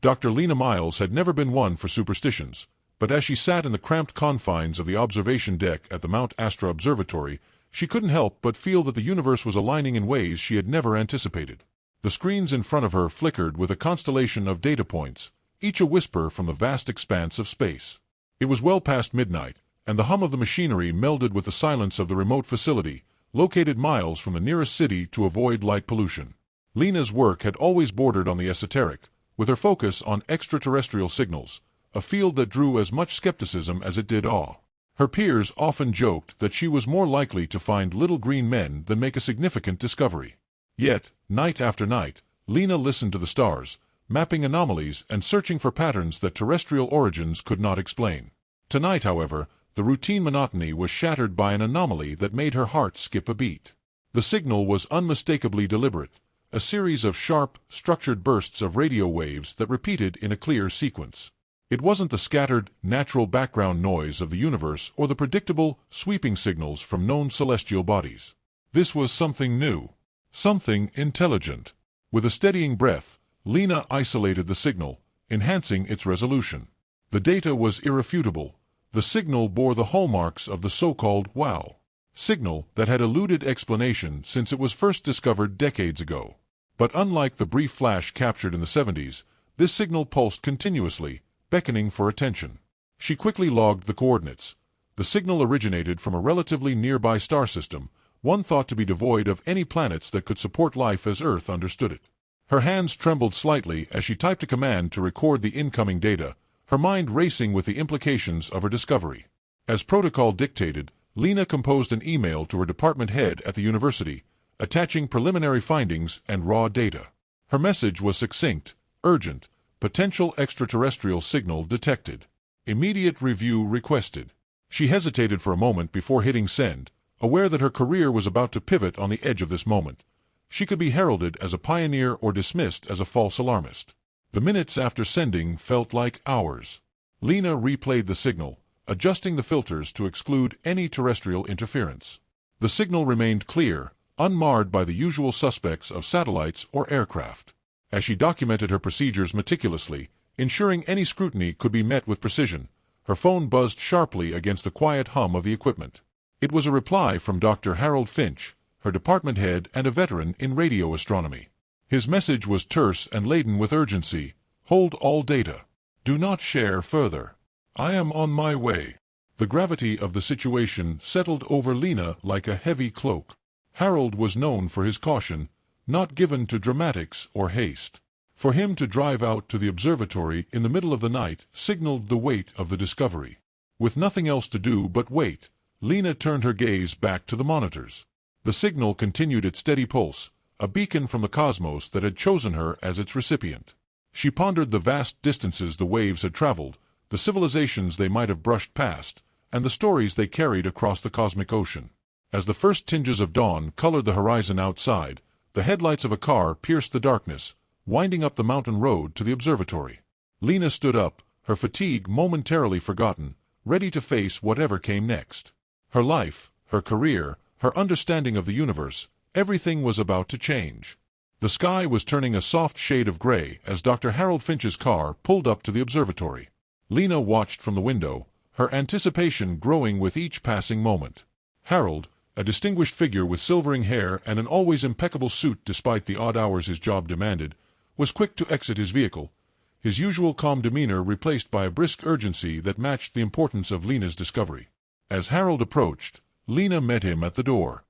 Dr. Lena Miles had never been one for superstitions, but as she sat in the cramped confines of the observation deck at the Mount Astra Observatory, she couldn't help but feel that the universe was aligning in ways she had never anticipated. The screens in front of her flickered with a constellation of data points, each a whisper from the vast expanse of space. It was well past midnight, and the hum of the machinery melded with the silence of the remote facility, located miles from the nearest city to avoid light pollution. Lena's work had always bordered on the esoteric, with her focus on extraterrestrial signals, a field that drew as much skepticism as it did awe. Her peers often joked that she was more likely to find little green men than make a significant discovery. Yet, night after night, Lena listened to the stars, mapping anomalies and searching for patterns that terrestrial origins could not explain. Tonight, however, the routine monotony was shattered by an anomaly that made her heart skip a beat. The signal was unmistakably deliberate, a series of sharp, structured bursts of radio waves that repeated in a clear sequence. It wasn't the scattered, natural background noise of the universe or the predictable, sweeping signals from known celestial bodies. This was something new, something intelligent. With a steadying breath, Lena isolated the signal, enhancing its resolution. The data was irrefutable. The signal bore the hallmarks of the so-called wow signal that had eluded explanation since it was first discovered decades ago. But unlike the brief flash captured in the 70s, this signal pulsed continuously, beckoning for attention. She quickly logged the coordinates. The signal originated from a relatively nearby star system, one thought to be devoid of any planets that could support life as Earth understood it. Her hands trembled slightly as she typed a command to record the incoming data, her mind racing with the implications of her discovery. As protocol dictated, Lena composed an email to her department head at the university, attaching preliminary findings and raw data. Her message was succinct, urgent: potential extraterrestrial signal detected. Immediate review requested. She hesitated for a moment before hitting send, aware that her career was about to pivot on the edge of this moment. She could be heralded as a pioneer or dismissed as a false alarmist. The minutes after sending felt like hours. Lena replayed the signal, adjusting the filters to exclude any terrestrial interference. The signal remained clear, unmarred by the usual suspects of satellites or aircraft. As she documented her procedures meticulously, ensuring any scrutiny could be met with precision, her phone buzzed sharply against the quiet hum of the equipment. It was a reply from Dr. Harold Finch, her department head and a veteran in radio astronomy. His message was terse and laden with urgency: hold all data. Do not share further. I am on my way. The gravity of the situation settled over Lena like a heavy cloak. Harold was known for his caution, not given to dramatics or haste. For him to drive out to the observatory in the middle of the night signaled the weight of the discovery. With nothing else to do but wait, Lena turned her gaze back to the monitors. The signal continued its steady pulse, a beacon from the cosmos that had chosen her as its recipient. She pondered the vast distances the waves had traveled, the civilizations they might have brushed past, and the stories they carried across the cosmic ocean. As the first tinges of dawn colored the horizon outside, the headlights of a car pierced the darkness, winding up the mountain road to the observatory. Lena stood up, her fatigue momentarily forgotten, ready to face whatever came next. Her life, her career, her understanding of the universe, everything was about to change. The sky was turning a soft shade of gray as Dr. Harold Finch's car pulled up to the observatory. Lena watched from the window, her anticipation growing with each passing moment. Harold, a distinguished figure with silvering hair and an always impeccable suit despite the odd hours his job demanded, was quick to exit his vehicle, his usual calm demeanor replaced by a brisk urgency that matched the importance of Lena's discovery. As Harold approached, Lena met him at the door.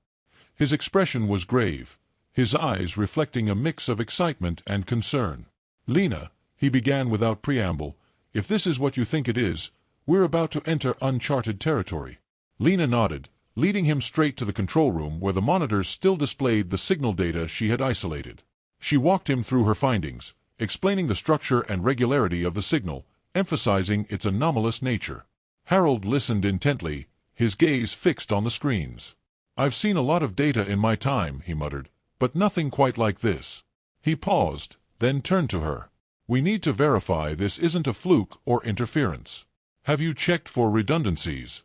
His expression was grave, his eyes reflecting a mix of excitement and concern. "Lena," he began without preamble, "if this is what you think it is, we're about to enter uncharted territory." Lena nodded, leading him straight to the control room where the monitors still displayed the signal data she had isolated. She walked him through her findings, explaining the structure and regularity of the signal, emphasizing its anomalous nature. Harold listened intently, his gaze fixed on the screens. "I've seen a lot of data in my time," he muttered, "but nothing quite like this." He paused, then turned to her. "We need to verify this isn't a fluke or interference. Have you checked for redundancies?"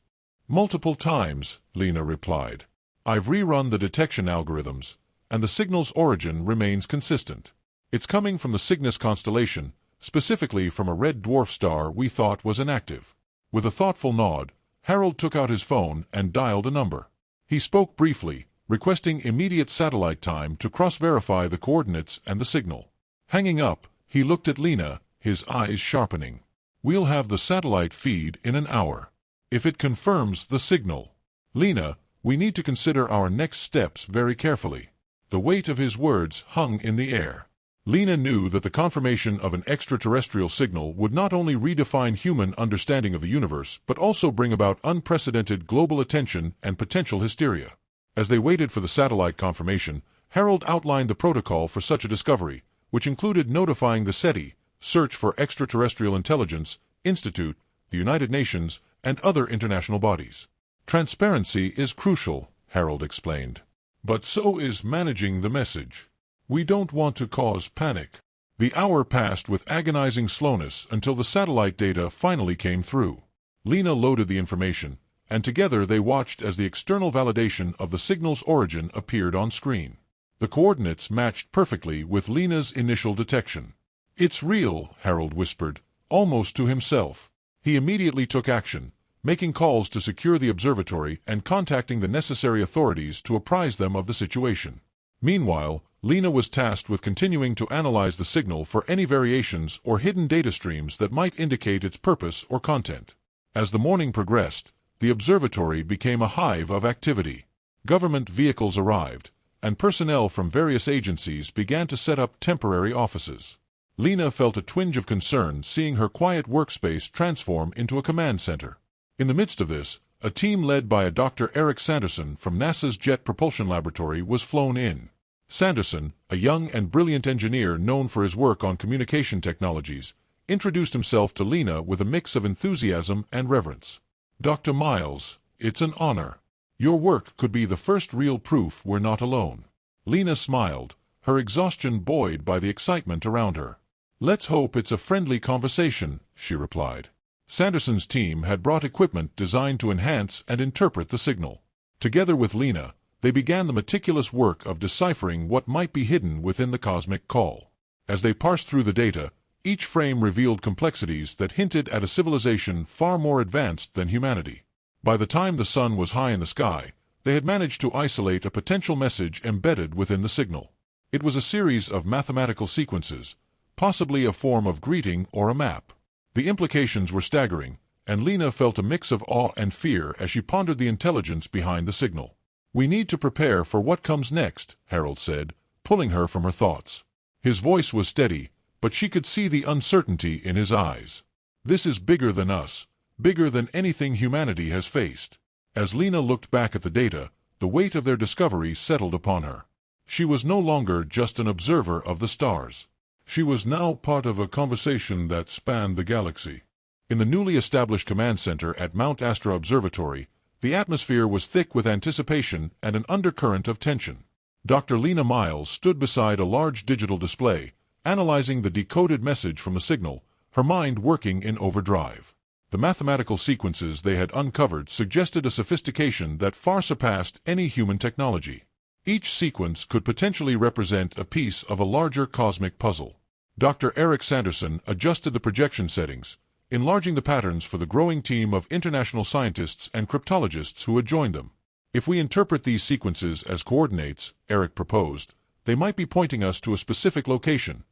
"Multiple times," Lena replied. "I've rerun the detection algorithms, and the signal's origin remains consistent. It's coming from the Cygnus constellation, specifically from a red dwarf star we thought was inactive. With a thoughtful nod, Harold took out his phone and dialed a number. He spoke briefly, requesting immediate satellite time to cross-verify the coordinates and the signal. Hanging up, he looked at Lena, his eyes sharpening. "We'll have the satellite feed in an hour. If it confirms the signal. Lena, we need to consider our next steps very carefully." The weight of his words hung in the air. Lena knew that the confirmation of an extraterrestrial signal would not only redefine human understanding of the universe but also bring about unprecedented global attention and potential hysteria. As they waited for the satellite confirmation, Harold outlined the protocol for such a discovery, which included notifying the SETI, Search for Extraterrestrial Intelligence, Institute, the United Nations, and other international bodies. "Transparency is crucial," Harold explained. "But so is managing the message. We don't want to cause panic." The hour passed with agonizing slowness until the satellite data finally came through. Lena loaded the information, and together they watched as the external validation of the signal's origin appeared on screen. The coordinates matched perfectly with Lena's initial detection. "It's real," Harold whispered, almost to himself. He immediately took action, making calls to secure the observatory and contacting the necessary authorities to apprise them of the situation. Meanwhile, Lena was tasked with continuing to analyze the signal for any variations or hidden data streams that might indicate its purpose or content. As the morning progressed, the observatory became a hive of activity. Government vehicles arrived, and personnel from various agencies began to set up temporary offices. Lena felt a twinge of concern seeing her quiet workspace transform into a command center. In the midst of this, a team led by a Dr. Eric Sanderson from NASA's Jet Propulsion Laboratory was flown in. Sanderson, a young and brilliant engineer known for his work on communication technologies, introduced himself to Lena with a mix of enthusiasm and reverence. "Dr. Miles, it's an honor. Your work could be the first real proof we're not alone." Lena smiled, her exhaustion buoyed by the excitement around her. "Let's hope it's a friendly conversation," she replied. Sanderson's team had brought equipment designed to enhance and interpret the signal. Together with Lena, they began the meticulous work of deciphering what might be hidden within the cosmic call. As they parsed through the data, each frame revealed complexities that hinted at a civilization far more advanced than humanity. By the time the sun was high in the sky, they had managed to isolate a potential message embedded within the signal. It was a series of mathematical sequences, possibly a form of greeting or a map. The implications were staggering, and Lena felt a mix of awe and fear as she pondered the intelligence behind the signal. "We need to prepare for what comes next," Harold said, pulling her from her thoughts. His voice was steady, but she could see the uncertainty in his eyes. "This is bigger than us, bigger than anything humanity has faced." As Lena looked back at the data, the weight of their discovery settled upon her. She was no longer just an observer of the stars. She was now part of a conversation that spanned the galaxy. In the newly established command center at Mount Astra Observatory, the atmosphere was thick with anticipation and an undercurrent of tension. Dr. Lena Miles stood beside a large digital display, analyzing the decoded message from the signal, her mind working in overdrive. The mathematical sequences they had uncovered suggested a sophistication that far surpassed any human technology. Each sequence could potentially represent a piece of a larger cosmic puzzle. Dr. Eric Sanderson adjusted the projection settings, enlarging the patterns for the growing team of international scientists and cryptologists who had joined them. "If we interpret these sequences as coordinates," Eric proposed, "they might be pointing us to a specific location,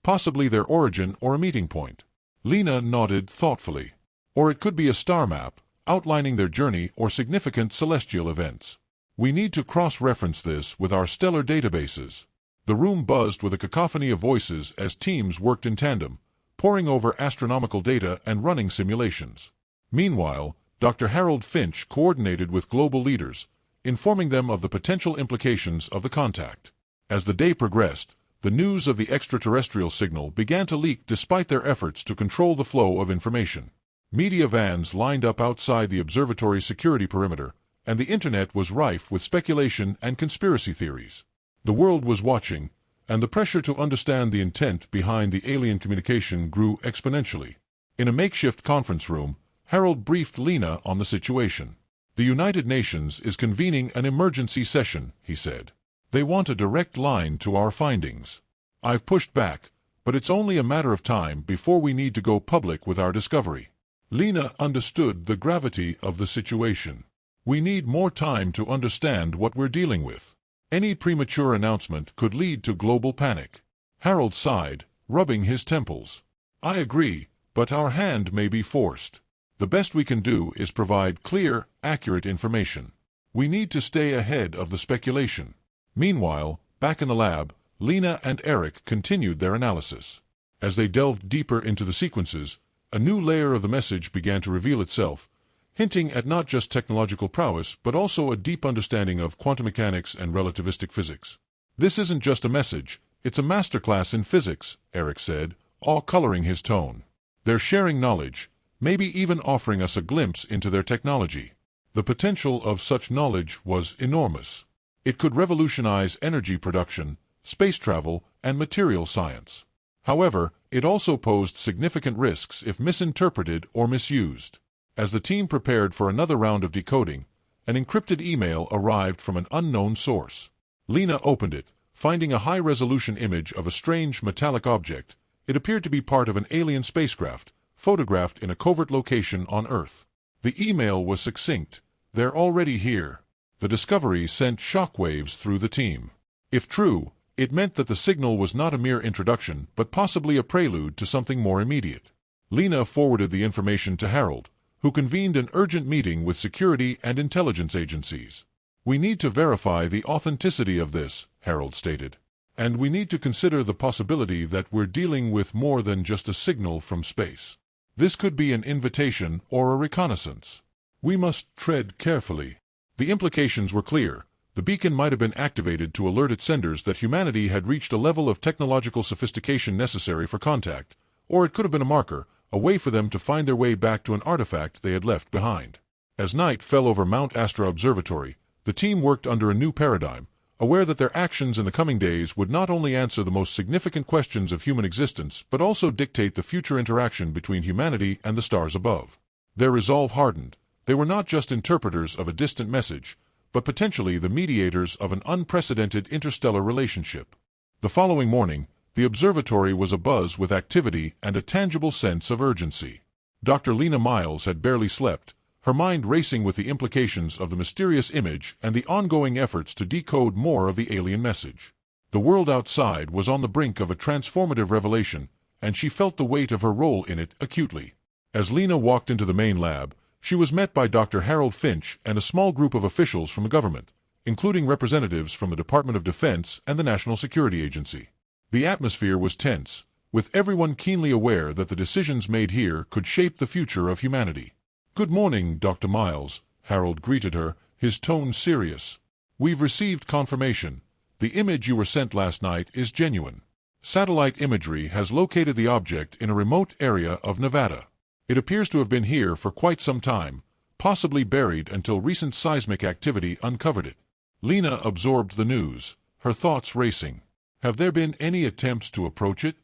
possibly their origin or a meeting point." Lena nodded thoughtfully. "Or it could be a star map, outlining their journey or significant celestial events. We need to cross-reference this with our stellar databases." The room buzzed with a cacophony of voices as teams worked in tandem, poring over astronomical data and running simulations. Meanwhile, Dr. Harold Finch coordinated with global leaders, informing them of the potential implications of the contact. As the day progressed, the news of the extraterrestrial signal began to leak despite their efforts to control the flow of information. Media vans lined up outside the observatory's security perimeter, and the internet was rife with speculation and conspiracy theories. The world was watching, and the pressure to understand the intent behind the alien communication grew exponentially. In a makeshift conference room, Harold briefed Lena on the situation. "The United Nations is convening an emergency session," he said. "They want a direct line to our findings. I've pushed back, But it's only a matter of time before we need to go public with our discovery. Lena understood the gravity of the situation. We need more time to understand what we're dealing with. Any premature announcement could lead to global panic. Harold sighed, rubbing his temples. I agree, but our hand may be forced. The best we can do is provide clear, accurate information. We need to stay ahead of the speculation. Meanwhile, back in the lab, Lena and Eric continued their analysis. As they delved deeper into the sequences, a new layer of the message began to reveal itself, hinting at not just technological prowess but also a deep understanding of quantum mechanics and relativistic physics. This isn't just a message, it's a masterclass in physics, Eric said, awe coloring his tone. They're sharing knowledge, maybe even offering us a glimpse into their technology. The potential of such knowledge was enormous. It could revolutionize energy production, space travel, and material science. However, it also posed significant risks if misinterpreted or misused. As the team prepared for another round of decoding, an encrypted email arrived from an unknown source. Lena opened it, finding a high-resolution image of a strange metallic object. It appeared to be part of an alien spacecraft, photographed in a covert location on Earth. The email was succinct. They're already here. The discovery sent shockwaves through the team. If true, it meant that the signal was not a mere introduction, but possibly a prelude to something more immediate. Lena forwarded the information to Harold, who convened an urgent meeting with security and intelligence agencies. We need to verify the authenticity of this, Harold stated. And we need to consider the possibility that we're dealing with more than just a signal from space. This could be an invitation or a reconnaissance. We must tread carefully. The implications were clear. The beacon might have been activated to alert its senders that humanity had reached a level of technological sophistication necessary for contact, or it could have been a marker, a way for them to find their way back to an artifact they had left behind. As night fell over Mount Astra Observatory, the team worked under a new paradigm, aware that their actions in the coming days would not only answer the most significant questions of human existence but also dictate the future interaction between humanity and the stars above. Their resolve hardened. They were not just interpreters of a distant message, but potentially the mediators of an unprecedented interstellar relationship. The following morning, the observatory was abuzz with activity and a tangible sense of urgency. Dr. Lena Miles had barely slept, her mind racing with the implications of the mysterious image and the ongoing efforts to decode more of the alien message. The world outside was on the brink of a transformative revelation, and she felt the weight of her role in it acutely. As Lena walked into the main lab, she was met by Dr. Harold Finch and a small group of officials from the government, including representatives from the Department of Defense and the National Security Agency. The atmosphere was tense, with everyone keenly aware that the decisions made here could shape the future of humanity. "Good morning, Dr. Miles," Harold greeted her, his tone serious. "We've received confirmation. The image you were sent last night is genuine. Satellite imagery has located the object in a remote area of Nevada. It appears to have been here for quite some time, possibly buried until recent seismic activity uncovered it." Lena absorbed the news, her thoughts racing. Have there been any attempts to approach it?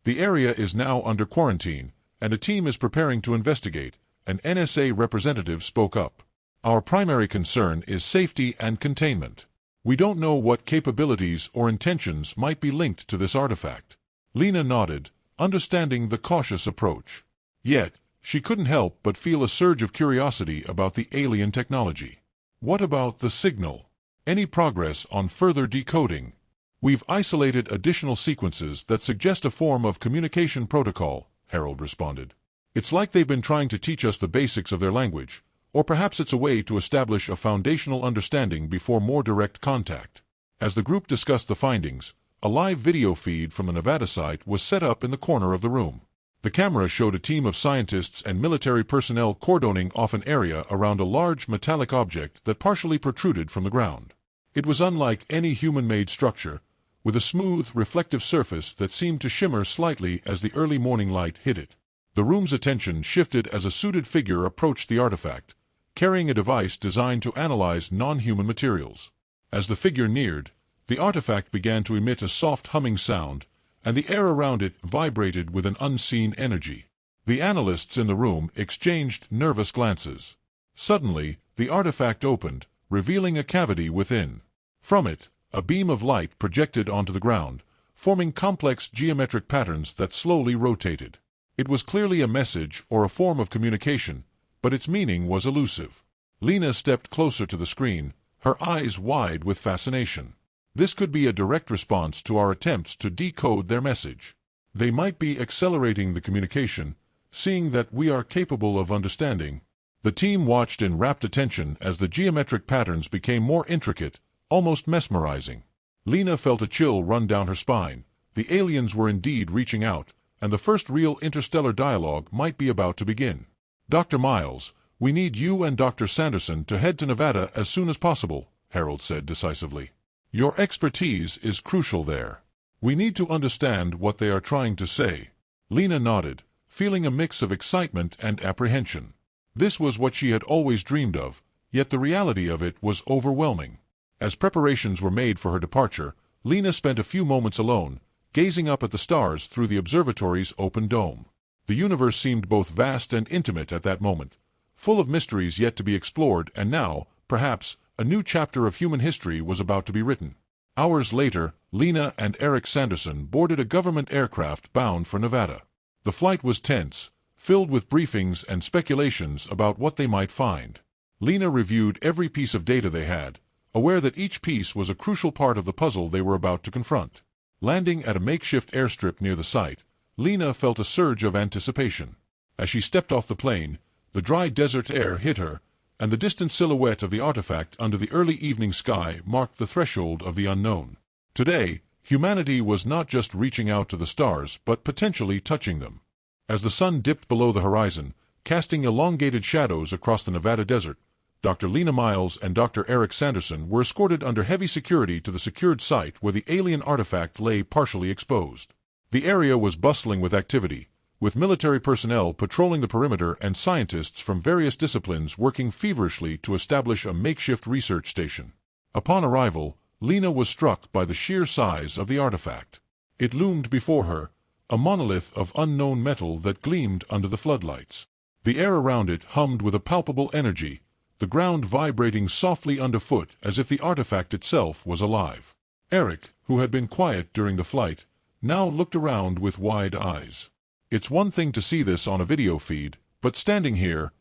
The area is now under quarantine, and a team is preparing to investigate, an NSA representative spoke up. Our primary concern is safety and containment. We don't know what capabilities or intentions might be linked to this artifact. Lena nodded, understanding the cautious approach. Yet, she couldn't help but feel a surge of curiosity about the alien technology. What about the signal? Any progress on further decoding? We've isolated additional sequences that suggest a form of communication protocol, Harold responded. It's like they've been trying to teach us the basics of their language, or perhaps it's a way to establish a foundational understanding before more direct contact. As the group discussed the findings, a live video feed from the Nevada site was set up in the corner of the room. The camera showed a team of scientists and military personnel cordoning off an area around a large metallic object that partially protruded from the ground. It was unlike any human-made structure, with a smooth, reflective surface that seemed to shimmer slightly as the early morning light hit it. The room's attention shifted as a suited figure approached the artifact, carrying a device designed to analyze non-human materials. As the figure neared, the artifact began to emit a soft humming sound, and the air around it vibrated with an unseen energy. The analysts in the room exchanged nervous glances. Suddenly, the artifact opened, revealing a cavity within. From it, a beam of light projected onto the ground, forming complex geometric patterns that slowly rotated. It was clearly a message or a form of communication, but its meaning was elusive. Lena stepped closer to the screen, her eyes wide with fascination. This could be a direct response to our attempts to decode their message. They might be accelerating the communication, seeing that we are capable of understanding. The team watched in rapt attention as the geometric patterns became more intricate, almost mesmerizing. Lena felt a chill run down her spine. The aliens were indeed reaching out, and the first real interstellar dialogue might be about to begin. "Dr. Miles, we need you and Dr. Sanderson to head to Nevada as soon as possible," Harold said decisively. "Your expertise is crucial there. We need to understand what they are trying to say." Lena nodded, feeling a mix of excitement and apprehension. This was what she had always dreamed of, yet the reality of it was overwhelming. As preparations were made for her departure, Lena spent a few moments alone, gazing up at the stars through the observatory's open dome. The universe seemed both vast and intimate at that moment, full of mysteries yet to be explored, and now, perhaps, a new chapter of human history was about to be written. Hours later, Lena and Eric Sanderson boarded a government aircraft bound for Nevada. The flight was tense, filled with briefings and speculations about what they might find. Lena reviewed every piece of data they had, aware that each piece was a crucial part of the puzzle they were about to confront. Landing at a makeshift airstrip near the site, Lena felt a surge of anticipation. As she stepped off the plane, the dry desert air hit her, and the distant silhouette of the artifact under the early evening sky marked the threshold of the unknown. Today, humanity was not just reaching out to the stars but potentially touching them. As the sun dipped below the horizon, casting elongated shadows across the Nevada desert, Dr. Lena Miles and Dr. Eric Sanderson were escorted under heavy security to the secured site where the alien artifact lay partially exposed. The area was bustling with activity, with military personnel patrolling the perimeter and scientists from various disciplines working feverishly to establish a makeshift research station. Upon arrival, Lena was struck by the sheer size of the artifact. It loomed before her, a monolith of unknown metal that gleamed under the floodlights. The air around it hummed with a palpable energy, the ground vibrating softly underfoot as if the artifact itself was alive. Eric, who had been quiet during the flight, now looked around with wide eyes. "It's one thing to see this on a video feed, but standing here,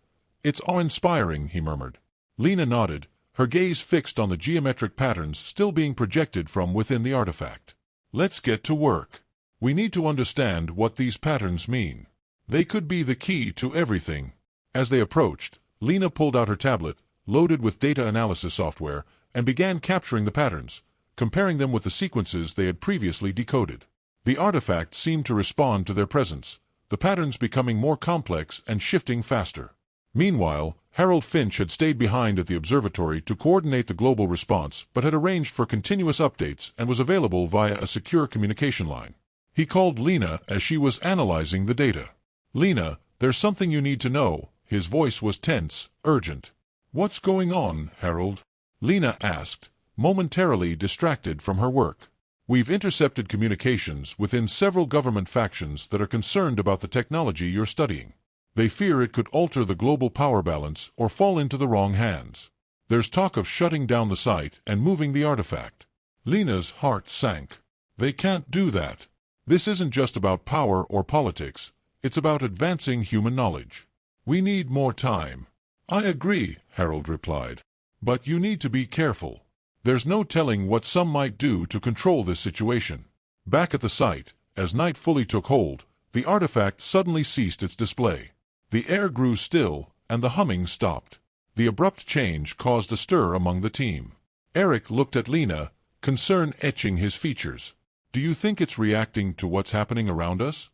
it's awe-inspiring," he murmured. Lena nodded, her gaze fixed on the geometric patterns still being projected from within the artifact. "Let's get to work. We need to understand what these patterns mean. They could be the key to everything." As they approached, Lena pulled out her tablet, loaded with data analysis software, and began capturing the patterns, comparing them with the sequences they had previously decoded. The artifact seemed to respond to their presence, the patterns becoming more complex and shifting faster. Meanwhile, Harold Finch had stayed behind at the observatory to coordinate the global response but had arranged for continuous updates and was available via a secure communication line. He called Lena as she was analyzing the data. "Lena, there's something you need to know." His voice was tense, urgent. "What's going on, Harold?" Lena asked, momentarily distracted from her work. "We've intercepted communications within several government factions that are concerned about the technology you're studying. They fear it could alter the global power balance or fall into the wrong hands. There's talk of shutting down the site and moving the artifact." Lena's heart sank. "They can't do that. This isn't just about power or politics. It's about advancing human knowledge. We need more time." "I agree," Harold replied. "But you need to be careful. There's no telling what some might do to control this situation." Back at the site, as night fully took hold, the artifact suddenly ceased its display. The air grew still, and the humming stopped. The abrupt change caused a stir among the team. Eric looked at Lena, concern etching his features. "Do you think it's reacting to what's happening around us?"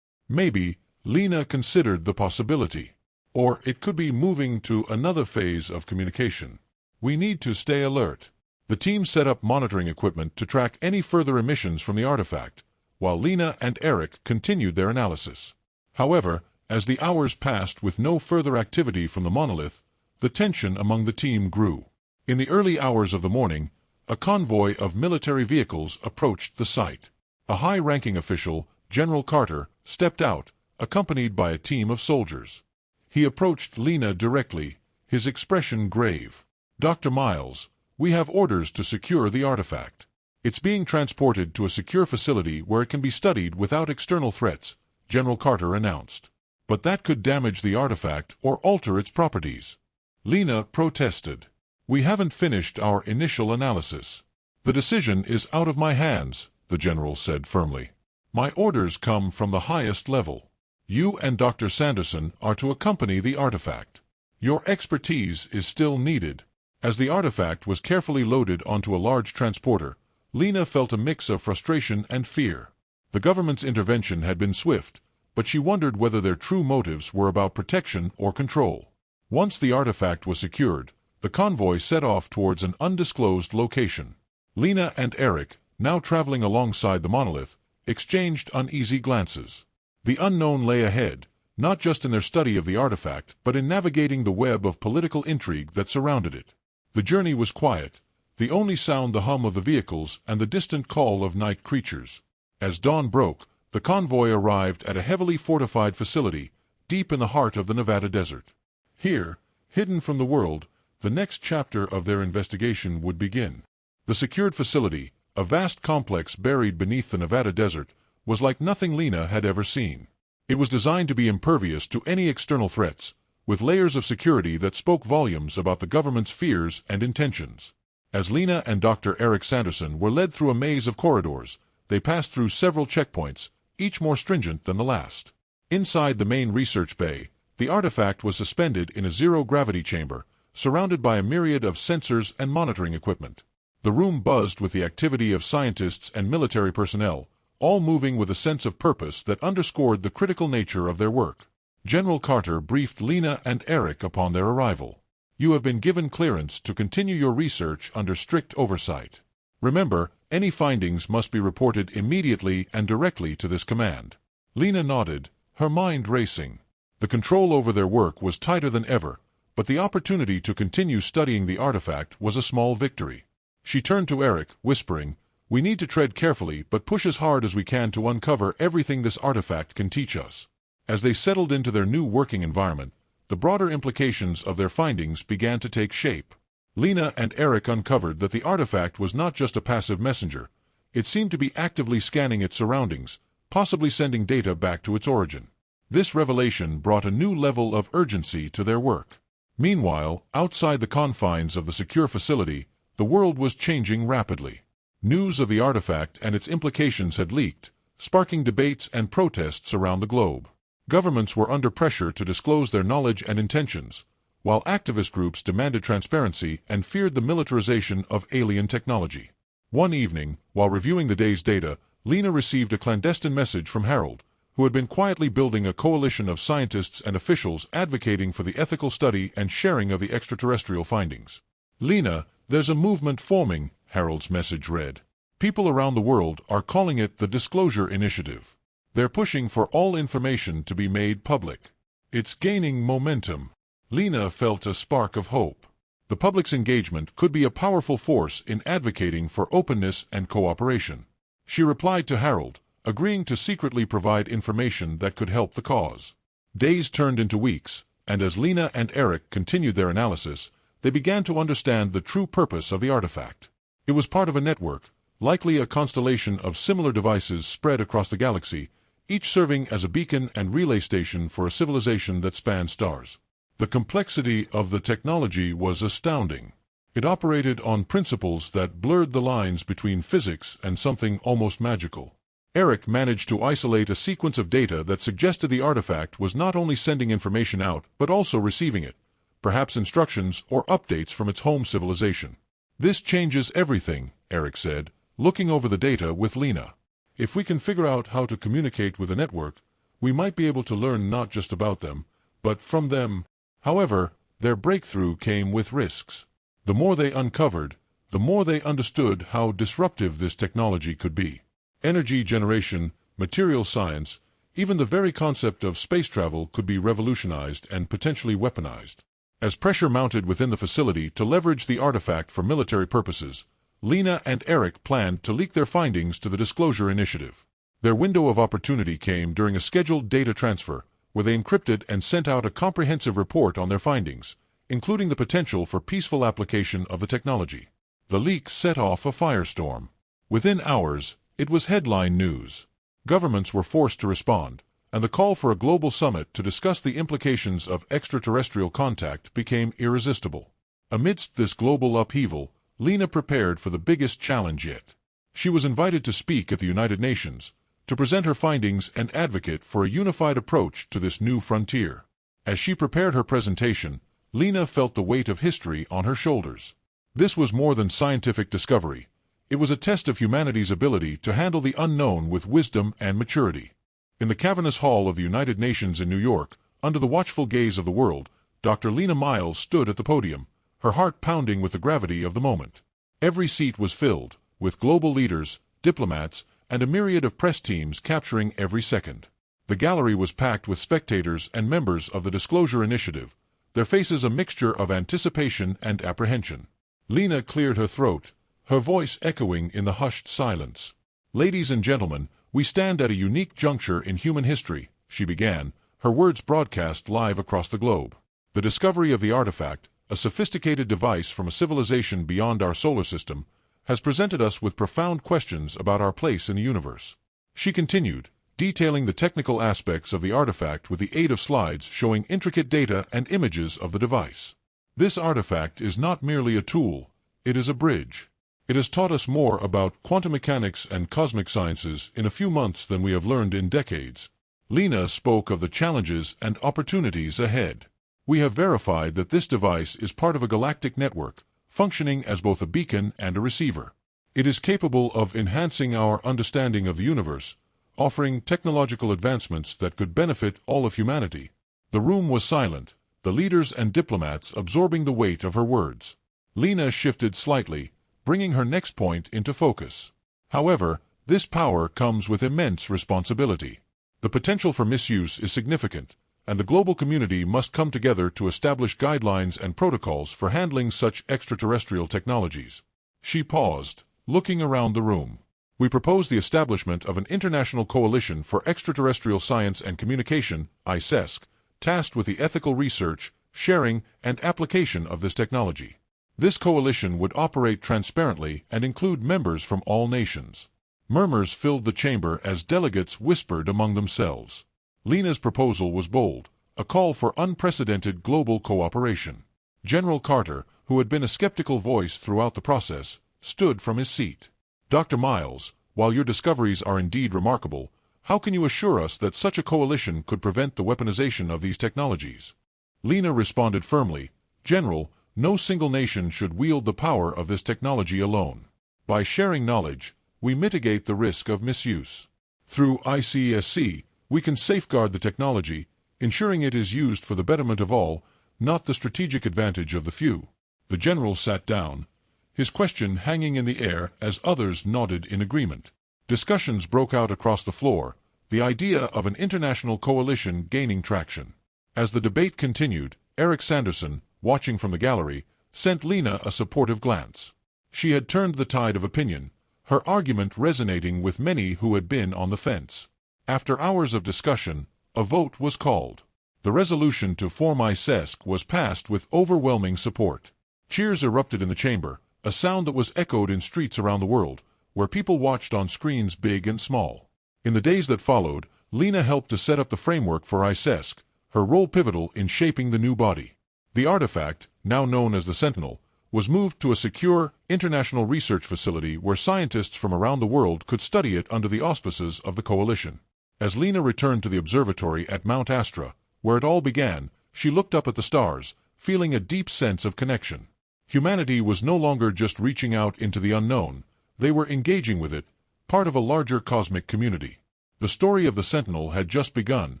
"Maybe," Lena considered the possibility. "Or it could be moving to another phase of communication. We need to stay alert." The team set up monitoring equipment to track any further emissions from the artifact, while Lena and Eric continued their analysis. However, as the hours passed with no further activity from the monolith, the tension among the team grew. In the early hours of the morning, a convoy of military vehicles approached the site. A high-ranking official, General Carter, stepped out, accompanied by a team of soldiers. He approached Lena directly, his expression grave. "Dr. Miles, we have orders to secure the artifact." It's being transported to a secure facility where it can be studied without external threats, General Carter announced. But that could damage the artifact or alter its properties. Lena protested. We haven't finished our initial analysis. The decision is out of my hands, the general said firmly. My orders come from the highest level. You and Dr. Sanderson are to accompany the artifact. Your expertise is still needed. As the artifact was carefully loaded onto a large transporter, Lena felt a mix of frustration and fear. The government's intervention had been swift, but she wondered whether their true motives were about protection or control. Once the artifact was secured, the convoy set off towards an undisclosed location. Lena and Eric, now traveling alongside the monolith, exchanged uneasy glances. The unknown lay ahead, not just in their study of the artifact, but in navigating the web of political intrigue that surrounded it. The journey was quiet, the only sound the hum of the vehicles and the distant call of night creatures. As dawn broke, the convoy arrived at a heavily fortified facility, deep in the heart of the Nevada desert. Here, hidden from the world, the next chapter of their investigation would begin. The secured facility, a vast complex buried beneath the Nevada desert, was like nothing Lena had ever seen. It was designed to be impervious to any external threats, with layers of security that spoke volumes about the government's fears and intentions. As Lena and Dr. Eric Sanderson were led through a maze of corridors, they passed through several checkpoints, each more stringent than the last. Inside the main research bay, the artifact was suspended in a zero-gravity chamber, surrounded by a myriad of sensors and monitoring equipment. The room buzzed with the activity of scientists and military personnel, all moving with a sense of purpose that underscored the critical nature of their work. General Carter briefed Lena and Eric upon their arrival. You have been given clearance to continue your research under strict oversight. Remember, any findings must be reported immediately and directly to this command. Lena nodded, her mind racing. The control over their work was tighter than ever, but the opportunity to continue studying the artifact was a small victory. She turned to Eric, whispering, "We need to tread carefully but push as hard as we can to uncover everything this artifact can teach us." As they settled into their new working environment, the broader implications of their findings began to take shape. Lena and Eric uncovered that the artifact was not just a passive messenger. It seemed to be actively scanning its surroundings, possibly sending data back to its origin. This revelation brought a new level of urgency to their work. Meanwhile, outside the confines of the secure facility, the world was changing rapidly. News of the artifact and its implications had leaked, sparking debates and protests around the globe. Governments were under pressure to disclose their knowledge and intentions, while activist groups demanded transparency and feared the militarization of alien technology. One evening, while reviewing the day's data, Lena received a clandestine message from Harold, who had been quietly building a coalition of scientists and officials advocating for the ethical study and sharing of the extraterrestrial findings. "Lena, there's a movement forming," Harold's message read. "People around the world are calling it the Disclosure Initiative. They're pushing for all information to be made public. It's gaining momentum." Lena felt a spark of hope. The public's engagement could be a powerful force in advocating for openness and cooperation. She replied to Harold, agreeing to secretly provide information that could help the cause. Days turned into weeks, and as Lena and Eric continued their analysis, they began to understand the true purpose of the artifact. It was part of a network, likely a constellation of similar devices spread across the galaxy, each serving as a beacon and relay station for a civilization that spanned stars. The complexity of the technology was astounding. It operated on principles that blurred the lines between physics and something almost magical. Eric managed to isolate a sequence of data that suggested the artifact was not only sending information out but also receiving it, perhaps instructions or updates from its home civilization. "This changes everything," Eric said, looking over the data with Lena. "If we can figure out how to communicate with the network, we might be able to learn not just about them, but from them." However, their breakthrough came with risks. The more they uncovered, the more they understood how disruptive this technology could be. Energy generation, material science, even the very concept of space travel could be revolutionized and potentially weaponized. As pressure mounted within the facility to leverage the artifact for military purposes, Lena and Eric planned to leak their findings to the Disclosure Initiative. Their window of opportunity came during a scheduled data transfer, where they encrypted and sent out a comprehensive report on their findings, including the potential for peaceful application of the technology. The leak set off a firestorm. Within hours, it was headline news. Governments were forced to respond, and the call for a global summit to discuss the implications of extraterrestrial contact became irresistible. Amidst this global upheaval, Lena prepared for the biggest challenge yet. She was invited to speak at the United Nations, to present her findings and advocate for a unified approach to this new frontier. As she prepared her presentation, Lena felt the weight of history on her shoulders. This was more than scientific discovery. It was a test of humanity's ability to handle the unknown with wisdom and maturity. In the cavernous hall of the United Nations in New York, under the watchful gaze of the world, Dr. Lena Miles stood at the podium, her heart pounding with the gravity of the moment. Every seat was filled, with global leaders, diplomats, and a myriad of press teams capturing every second. The gallery was packed with spectators and members of the Disclosure Initiative, their faces a mixture of anticipation and apprehension. Lena cleared her throat, her voice echoing in the hushed silence. "Ladies and gentlemen, we stand at a unique juncture in human history," she began, her words broadcast live across the globe. The discovery of the artifact, a sophisticated device from a civilization beyond our solar system, has presented us with profound questions about our place in the universe. She continued, detailing the technical aspects of the artifact with the aid of slides showing intricate data and images of the device. This artifact is not merely a tool, it is a bridge. It has taught us more about quantum mechanics and cosmic sciences in a few months than we have learned in decades. Lena spoke of the challenges and opportunities ahead. "We have verified that this device is part of a galactic network, functioning as both a beacon and a receiver. It is capable of enhancing our understanding of the universe, offering technological advancements that could benefit all of humanity." The room was silent, the leaders and diplomats absorbing the weight of her words. Lena shifted slightly, bringing her next point into focus. "However, this power comes with immense responsibility. The potential for misuse is significant, and the global community must come together to establish guidelines and protocols for handling such extraterrestrial technologies." She paused, looking around the room. "We propose the establishment of an international coalition for extraterrestrial science and communication, ICESC, tasked with the ethical research, sharing, and application of this technology. This coalition would operate transparently and include members from all nations." Murmurs filled the chamber as delegates whispered among themselves. Lena's proposal was bold, a call for unprecedented global cooperation. General Carter, who had been a skeptical voice throughout the process, stood from his seat. "Dr. Miles, while your discoveries are indeed remarkable, how can you assure us that such a coalition could prevent the weaponization of these technologies?" Lena responded firmly, "General, no single nation should wield the power of this technology alone. By sharing knowledge, we mitigate the risk of misuse. Through ICSC, we can safeguard the technology, ensuring it is used for the betterment of all, not the strategic advantage of the few." The general sat down, his question hanging in the air as others nodded in agreement. Discussions broke out across the floor, the idea of an international coalition gaining traction. As the debate continued, Eric Sanderson, watching from the gallery, sent Lena a supportive glance. She had turned the tide of opinion, her argument resonating with many who had been on the fence. After hours of discussion, a vote was called. The resolution to form ICESC was passed with overwhelming support. Cheers erupted in the chamber, a sound that was echoed in streets around the world, where people watched on screens big and small. In the days that followed, Lena helped to set up the framework for ICESC, her role pivotal in shaping the new body. The artifact, now known as the Sentinel, was moved to a secure, international research facility where scientists from around the world could study it under the auspices of the coalition. As Lena returned to the observatory at Mount Astra, where it all began, she looked up at the stars, feeling a deep sense of connection. Humanity was no longer just reaching out into the unknown, they were engaging with it, part of a larger cosmic community. The story of the Sentinel had just begun,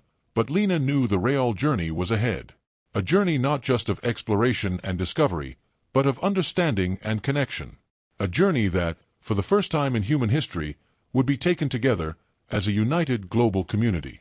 but Lena knew the real journey was ahead. A journey not just of exploration and discovery, but of understanding and connection. A journey that, for the first time in human history, would be taken together as a united global community.